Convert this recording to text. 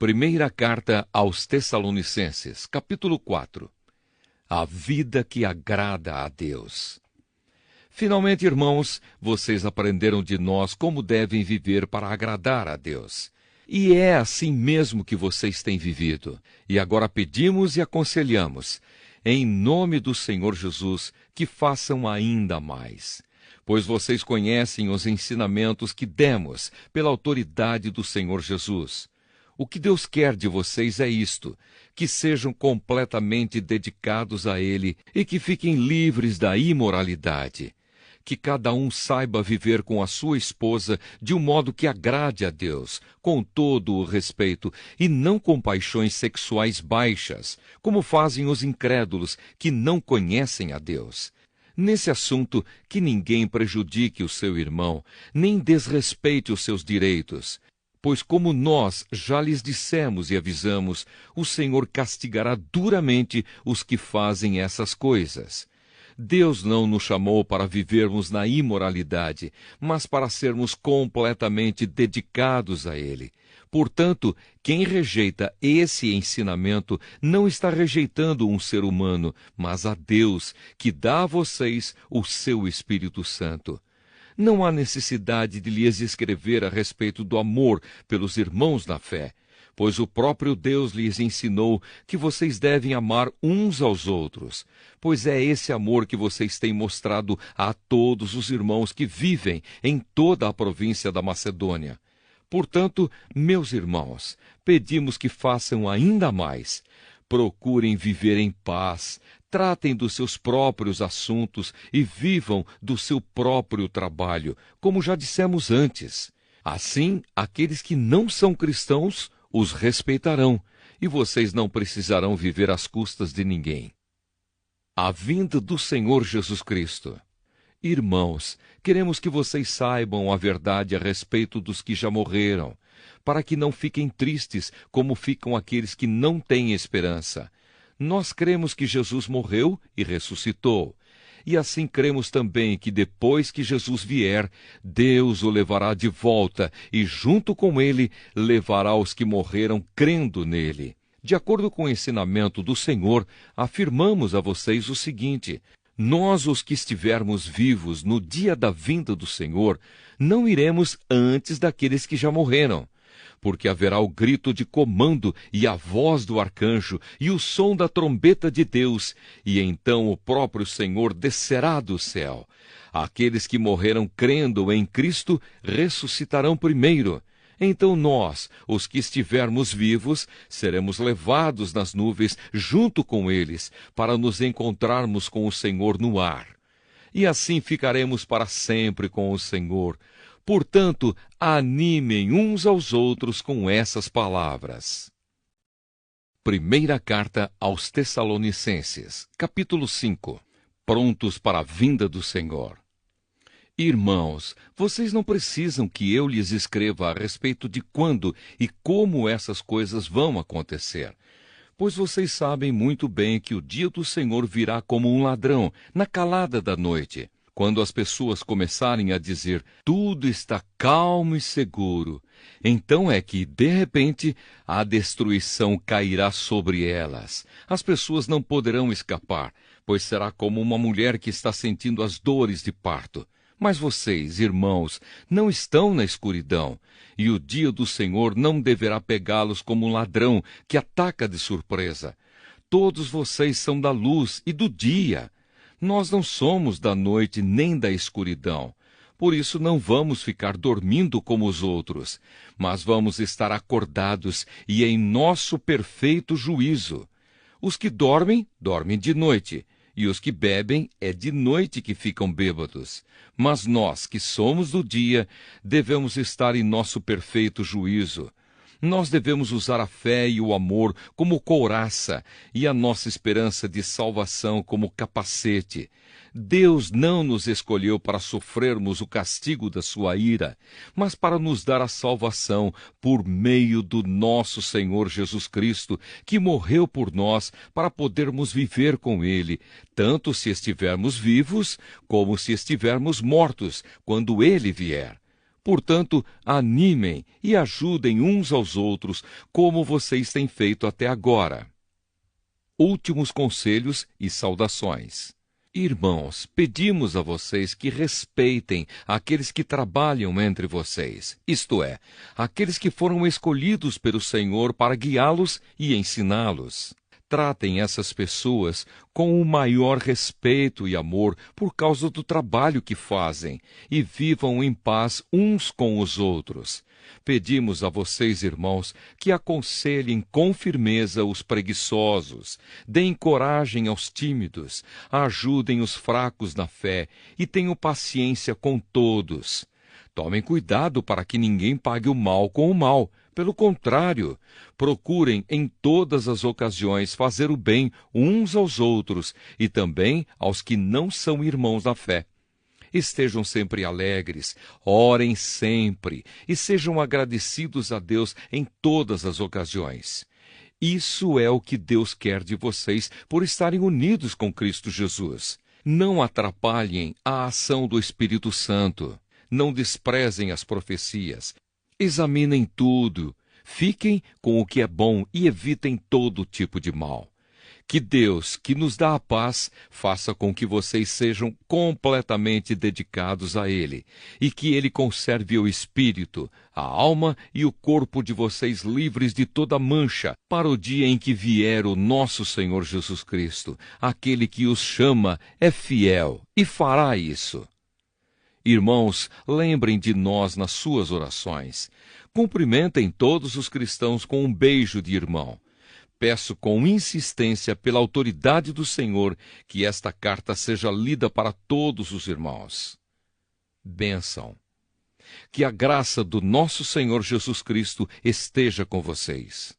Primeira carta aos Tessalonicenses, capítulo 4. A vida que agrada a Deus. Finalmente, irmãos, vocês aprenderam de nós como devem viver para agradar a Deus. E é assim mesmo que vocês têm vivido. E agora pedimos e aconselhamos, em nome do Senhor Jesus, que façam ainda mais. Pois vocês conhecem os ensinamentos que demos pela autoridade do Senhor Jesus. O que Deus quer de vocês é isto, que sejam completamente dedicados a Ele e que fiquem livres da imoralidade. Que cada um saiba viver com a sua esposa de um modo que agrade a Deus, com todo o respeito, e não com paixões sexuais baixas, como fazem os incrédulos que não conhecem a Deus. Nesse assunto, que ninguém prejudique o seu irmão, nem desrespeite os seus direitos. Pois como nós já lhes dissemos e avisamos, o Senhor castigará duramente os que fazem essas coisas. Deus não nos chamou para vivermos na imoralidade, mas para sermos completamente dedicados a Ele. Portanto, quem rejeita esse ensinamento não está rejeitando um ser humano, mas a Deus, que dá a vocês o seu Espírito Santo. Não há necessidade de lhes escrever a respeito do amor pelos irmãos na fé, pois o próprio Deus lhes ensinou que vocês devem amar uns aos outros, pois é esse amor que vocês têm mostrado a todos os irmãos que vivem em toda a província da Macedônia. Portanto, meus irmãos, pedimos que façam ainda mais. Procurem viver em paz, tratem dos seus próprios assuntos e vivam do seu próprio trabalho, como já dissemos antes. Assim, aqueles que não são cristãos os respeitarão, e vocês não precisarão viver às custas de ninguém. A vinda do Senhor Jesus Cristo. Irmãos, queremos que vocês saibam a verdade a respeito dos que já morreram, para que não fiquem tristes como ficam aqueles que não têm esperança. Nós cremos que Jesus morreu e ressuscitou. E assim cremos também que depois que Jesus vier, Deus o levará de volta e junto com ele levará os que morreram crendo nele. De acordo com o ensinamento do Senhor, afirmamos a vocês o seguinte: nós, os que estivermos vivos no dia da vinda do Senhor, não iremos antes daqueles que já morreram. Porque haverá o grito de comando e a voz do arcanjo e o som da trombeta de Deus, e então o próprio Senhor descerá do céu. Aqueles que morreram crendo em Cristo ressuscitarão primeiro. Então nós, os que estivermos vivos, seremos levados nas nuvens junto com eles, para nos encontrarmos com o Senhor no ar. E assim ficaremos para sempre com o Senhor. Portanto, animem uns aos outros com essas palavras. Primeira carta aos Tessalonicenses, capítulo 5. Prontos para a vinda do Senhor. Irmãos, vocês não precisam que eu lhes escreva a respeito de quando e como essas coisas vão acontecer, pois vocês sabem muito bem que o dia do Senhor virá como um ladrão, na calada da noite. Quando as pessoas começarem a dizer, tudo está calmo e seguro, então é que, de repente, a destruição cairá sobre elas. As pessoas não poderão escapar, pois será como uma mulher que está sentindo as dores de parto. Mas vocês, irmãos, não estão na escuridão, e o dia do Senhor não deverá pegá-los como um ladrão que ataca de surpresa. Todos vocês são da luz e do dia. Nós não somos da noite nem da escuridão. Por isso não vamos ficar dormindo como os outros, mas vamos estar acordados e em nosso perfeito juízo. Os que dormem, dormem de noite, e os que bebem, é de noite que ficam bêbados. Mas nós, que somos do dia, devemos estar em nosso perfeito juízo. Nós devemos usar a fé e o amor como couraça e a nossa esperança de salvação como capacete. Deus não nos escolheu para sofrermos o castigo da sua ira, mas para nos dar a salvação por meio do nosso Senhor Jesus Cristo, que morreu por nós para podermos viver com Ele, tanto se estivermos vivos como se estivermos mortos, quando Ele vier. Portanto, animem e ajudem uns aos outros, como vocês têm feito até agora. Últimos conselhos e saudações. Irmãos, pedimos a vocês que respeitem aqueles que trabalham entre vocês, isto é, aqueles que foram escolhidos pelo Senhor para guiá-los e ensiná-los. Tratem essas pessoas com o maior respeito e amor por causa do trabalho que fazem e vivam em paz uns com os outros. Pedimos a vocês, irmãos, que aconselhem com firmeza os preguiçosos, deem coragem aos tímidos, ajudem os fracos na fé e tenham paciência com todos. Tomem cuidado para que ninguém pague o mal com o mal. Pelo contrário, procurem em todas as ocasiões fazer o bem uns aos outros e também aos que não são irmãos na fé. Estejam sempre alegres, orem sempre e sejam agradecidos a Deus em todas as ocasiões. Isso é o que Deus quer de vocês por estarem unidos com Cristo Jesus. Não atrapalhem a ação do Espírito Santo. Não desprezem as profecias. Examinem tudo, fiquem com o que é bom e evitem todo tipo de mal. Que Deus, que nos dá a paz, faça com que vocês sejam completamente dedicados a Ele e que Ele conserve o espírito, a alma e o corpo de vocês livres de toda mancha para o dia em que vier o nosso Senhor Jesus Cristo. Aquele que os chama é fiel e fará isso. Irmãos, lembrem de nós nas suas orações. Cumprimentem todos os cristãos com um beijo de irmão. Peço com insistência pela autoridade do Senhor que esta carta seja lida para todos os irmãos. Bênção. Que a graça do nosso Senhor Jesus Cristo esteja com vocês.